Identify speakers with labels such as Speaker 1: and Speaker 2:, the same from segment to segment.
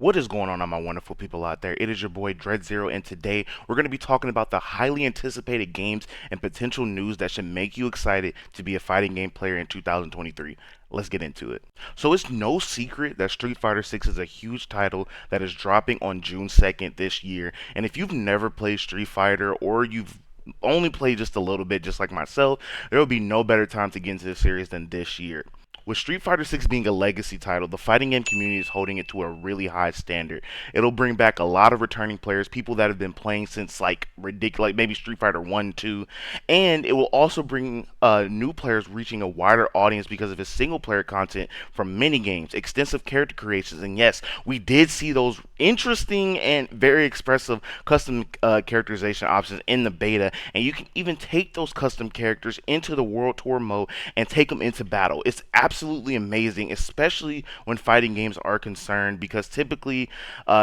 Speaker 1: What is going on, all my wonderful people out there? It is your boy Dread0, and today we're going to be talking about the highly anticipated games and potential news that should make you excited to be a fighting game player in 2023. Let's get into it. So it's no secret that Street Fighter 6 is a huge title that is dropping on June 2nd this year. And if you've never played Street Fighter, or you've only played just a little bit, just like myself, there will be no better time to get into the series than this year. With Street Fighter 6 being a legacy title, the fighting game community is holding it to a really high standard. It'll bring back a lot of returning players, people that have been playing since like ridiculous, like maybe Street Fighter 1, 2, and it will also bring new players reaching a wider audience because of its single player content from mini games, extensive character creations, and yes, we did see those interesting and very expressive custom characterization options in the beta, and you can even take those custom characters into the World Tour mode and take them into battle. It's absolutely amazing, especially when fighting games are concerned, because typically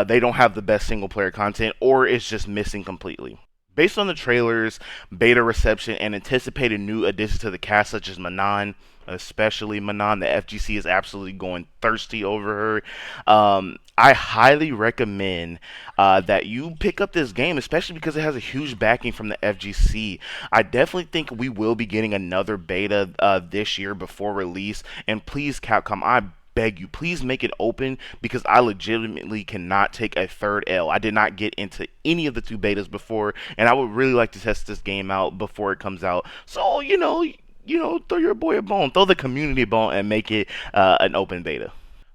Speaker 1: they don't have the best single player content, or it's just missing completely. Based on the trailers, beta reception, and anticipated new additions to the cast, such as Manon, especially Manon, the FGC is absolutely going thirsty over her. I highly recommend that you pick up this game, especially because it has a huge backing from the FGC. I definitely think we will be getting another beta this year before release. And please, Capcom, I beg you, please make it open, because I legitimately cannot take a third L. I did not get into any of the two betas before, and I would really like to test this game out before it comes out. So, throw your boy a bone, throw the community a bone, and make it an open beta.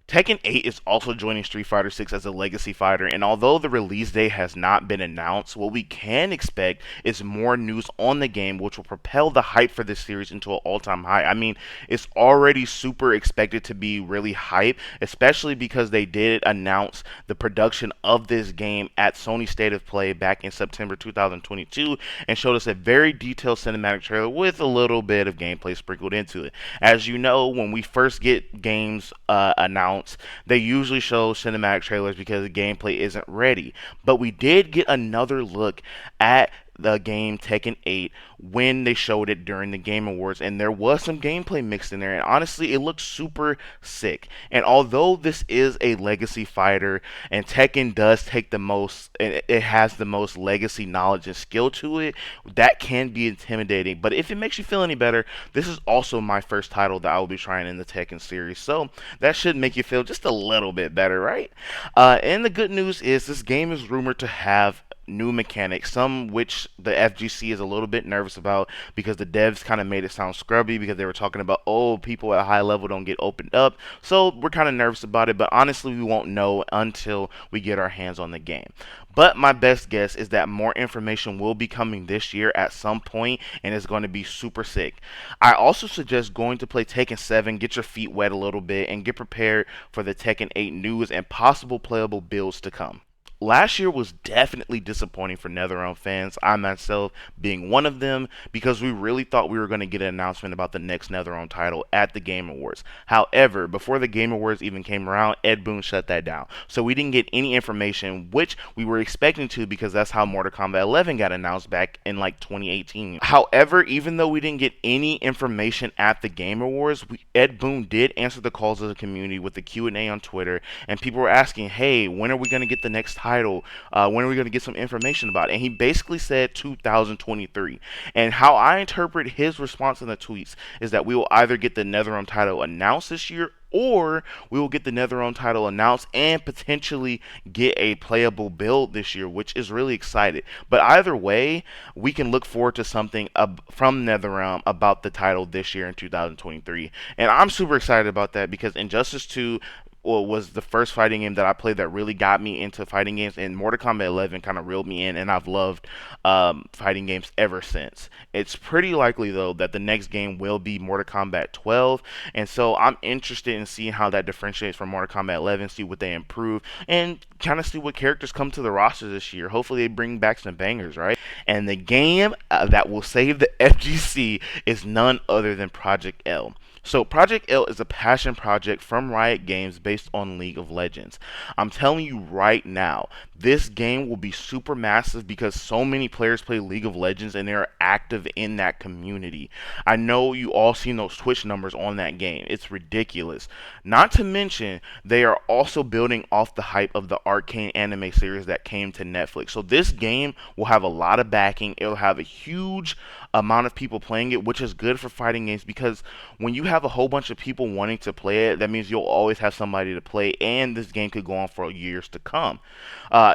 Speaker 1: Tekken 8 is also joining Street Fighter 6 as a legacy fighter, and although the release date has not been announced, what we can expect is more news on the game, which will propel the hype for this series into an all-time high. I mean, it's already super expected to be really hype, especially because they did announce the production of this game at Sony State of Play back in September 2022, and showed us a very detailed cinematic trailer with a little bit of gameplay sprinkled into it. As you know, when we first get games announced, they usually show cinematic trailers because the gameplay isn't ready. But we did get another look at the game Tekken 8 when they showed it during the Game Awards, and there was some gameplay mixed in there, and honestly it looked super sick. And although this is a legacy fighter and Tekken does take the most, it has the most legacy knowledge and skill to it, that can be intimidating. But if it makes you feel any better, this is also my first title that I will be trying in the Tekken series, so that should make you feel just a little bit better, right? And the good news is this game is rumored to have new mechanics, some which the FGC is a little bit nervous about, because the devs kind of made it sound scrubby, because they were talking about, oh, people at a high level don't get opened up. So we're kind of nervous about it, but honestly we won't know until we get our hands on the game. But my best guess is that more information will be coming this year at some point, and it's going to be super sick. I also suggest going to play Tekken 7, get your feet wet a little bit, and get prepared for the Tekken 8 news and possible playable builds to come. Last year was definitely disappointing for NetherRealm fans, I myself being one of them, because we really thought we were going to get an announcement about the next NetherRealm title at the Game Awards. However, before the Game Awards even came around, Ed Boon shut that down. So we didn't get any information, which we were expecting to, because that's how Mortal Kombat 11 got announced back in like 2018. However, even though we didn't get any information at the Game Awards, Ed Boon did answer the calls of the community with the Q&A on Twitter, and people were asking, hey, when are we going to get the next title? When are we going to get some information about it? And he basically said 2023. And how I interpret his response in the tweets is that we will either get the NetherRealm title announced this year, or we will get the NetherRealm title announced and potentially get a playable build this year, which is really excited. But either way, we can look forward to something from NetherRealm about the title this year in 2023. And I'm super excited about that, because Injustice 2 was the first fighting game that I played that really got me into fighting games, and Mortal Kombat 11 kind of reeled me in, and I've loved fighting games ever since. It's pretty likely, though, that the next game will be Mortal Kombat 12, and so I'm interested in seeing how that differentiates from Mortal Kombat 11, see what they improve, and kind of see what characters come to the roster this year. Hopefully they bring back some bangers, right? And the game that will save the FGC is none other than Project L. So Project L is a passion project from Riot Games based on League of Legends. I'm telling you right now, this game will be super massive because so many players play League of Legends and they're active in that community. I know you all seen those Twitch numbers on that game. It's ridiculous. Not to mention, they are also building off the hype of the Arcane anime series that came to Netflix. So this game will have a lot of backing. It'll have a huge amount of people playing it, which is good for fighting games because when you have a whole bunch of people wanting to play it, that means you'll always have somebody to play, and this game could go on for years to come.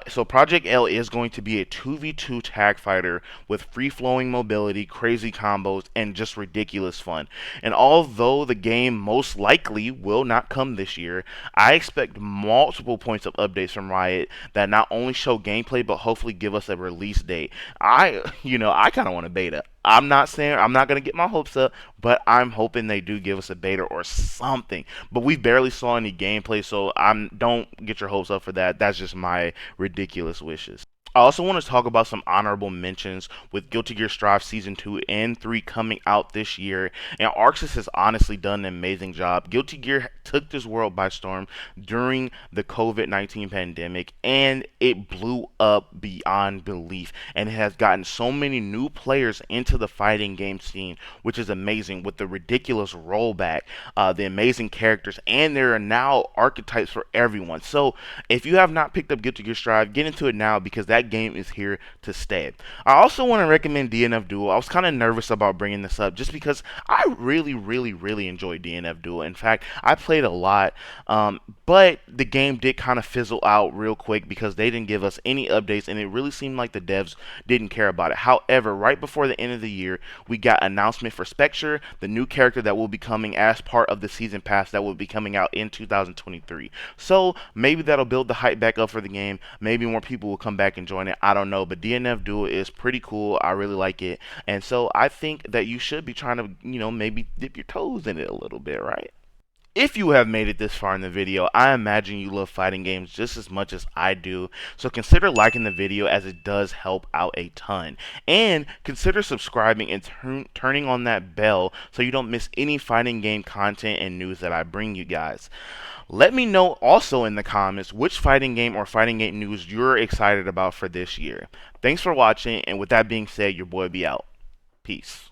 Speaker 1: So Project L is going to be a 2v2 tag fighter with free-flowing mobility, crazy combos, and just ridiculous fun. And although the game most likely will not come this year, I expect multiple points of updates from Riot that not only show gameplay but hopefully give us a release date. I kind of want a beta. I'm not saying I'm not gonna get my hopes up, but I'm hoping they do give us a beta or something. But we barely saw any gameplay, so don't get your hopes up for that. That's just my ridiculous wishes. I also want to talk about some honorable mentions with Guilty Gear Strive Season 2 and 3 coming out this year, and Arxis has honestly done an amazing job. Guilty Gear took this world by storm during the COVID-19 pandemic, and it blew up beyond belief, and it has gotten so many new players into the fighting game scene, which is amazing with the ridiculous rollback, the amazing characters, and there are now archetypes for everyone. So if you have not picked up Guilty Gear Strive, get into it now because that game is here to stay. I also want to recommend DNF Duel. I was kind of nervous about bringing this up just because I really enjoy DNF Duel. In fact, I played a lot, but the game did kind of fizzle out real quick because they didn't give us any updates, and it really seemed like the devs didn't care about it. However, right before the end of the year, we got announcement for Spectre, the new character that will be coming as part of the season pass that will be coming out in 2023. So maybe that'll build the hype back up for the game. Maybe more people will come back and join it. I don't know, but DNF Duel is pretty cool. I really like it, and so I think that you should be trying to, maybe dip your toes in it a little bit, right? If you have made it this far in the video, I imagine you love fighting games just as much as I do, so consider liking the video as it does help out a ton. And consider subscribing and turning on that bell so you don't miss any fighting game content and news that I bring you guys. Let me know also in the comments which fighting game or fighting game news you're excited about for this year. Thanks for watching, and with that being said, your boy be out. Peace.